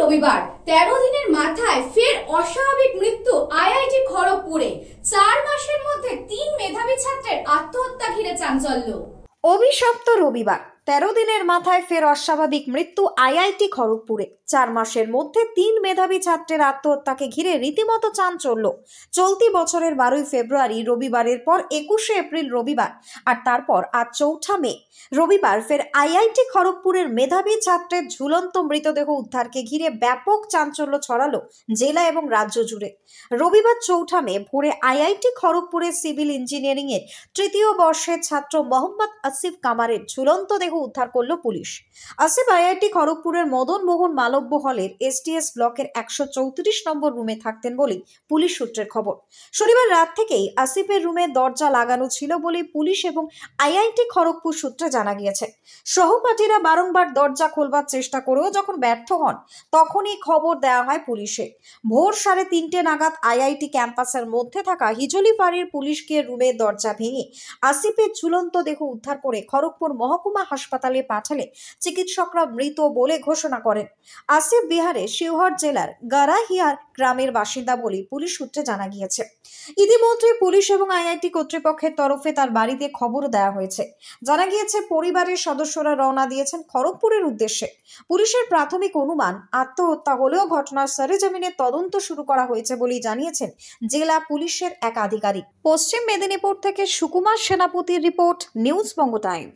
রবিবার 13 দিনের মাথায় ফের অস্বাভাবিক মৃত্যু আইআইটি খড়গপুরে। 4 মাসের মধ্যে 3 মেধাবী ছাত্রের আত্মহত্যা ঘিরে চাঞ্চল্য। অভিশপ্ত রবিবার 13 দিনের মাথায় ফের অস্বাভাবিক মৃত্যু আইআইটি খড়গপুরে। 4 মাসের মধ্যে 3 মেধাবী ছাত্রের আত্মহত্যাকে ঘিরে রীতিমতো চাঞ্চল্য। চলতি বছরের 12 ফেব্রুয়ারি রবিবারের পর 21শে এপ্রিল রবিবার আর তারপর আজ 4 মে রবিবার ফের আইআইটি খড়গপুরের মেধাবী ছাত্রের ঝুলন্ত মৃতদেহ উদ্ধারকে ঘিরে ব্যাপক চাঞ্চল্য ছড়ালো জেলা এবং রাজ্য জুড়ে। রবিবার 4 মে ভোরে আইআইটি খড়গপুরের সিভিল ইঞ্জিনিয়ারিং এর 3য় বর্ষের ছাত্র মোহাম্মদ আসিফ কামারের ঝুলন্ত দেহ উদ্ধার করলো পুলিশ। আসিফ আইআইটি খড়গপুরের মদন মোহন মালব্য হলের এসটিএস ব্লকের 134 নম্বর রুমে থাকতেন বলে পুলিশ সূত্রের খবর। শনিবার রাত থেকেই আসিফের রুমে দরজা লাগানো ছিল বলে পুলিশ এবং আইআইটি খড়গপুর সূত্রে জানা গিয়েছে। সহপাঠীরা বারংবার দরজা খোলবার চেষ্টা করেও যখন ব্যর্থ হন তখনই খবর দেওয়া হয় পুলিশে। ভোর 3:30 নাগাদ আইআইটি ক্যাম্পাসের মধ্যে থাকা হিজলি ফাঁড়ির পুলিশ গিয়ে রুমের দরজা ভেঙে আসিফের ঝুলন্ত দেহ উদ্ধার করে খড়গপুর মহকুমা হাসপাতালে পাঠালে চিকিৎসকরা মৃত বলে ঘোষণা করেন। আসিফ বিহারের শিওহর জেলার গারাহিয়ার গ্রামের বাসিন্দা বলে পুলিশ সূত্রে জানা গিয়েছে। ইতিমধ্যে পুলিশ এবং আইআইটি কর্তৃপক্ষের তরফে তার বাড়িতে খবর দেওয়া হয়েছে। জানা গিয়েছে পরিবারের সদস্যরা রওনা দিয়েছেন খড়গপুরের উদ্দেশ্যে। পুলিশের প্রাথমিক অনুমান আত্মহত্যা হলেও ঘটনার সরেজমিনে তদন্ত শুরু করা হয়েছে বলেই জানিয়েছেন জেলা পুলিশের এক আধিকারিক। পশ্চিম মেদিনীপুর থেকে সুকুমার সেনাপতির রিপোর্ট, নিউজ বঙ্গ টাইম।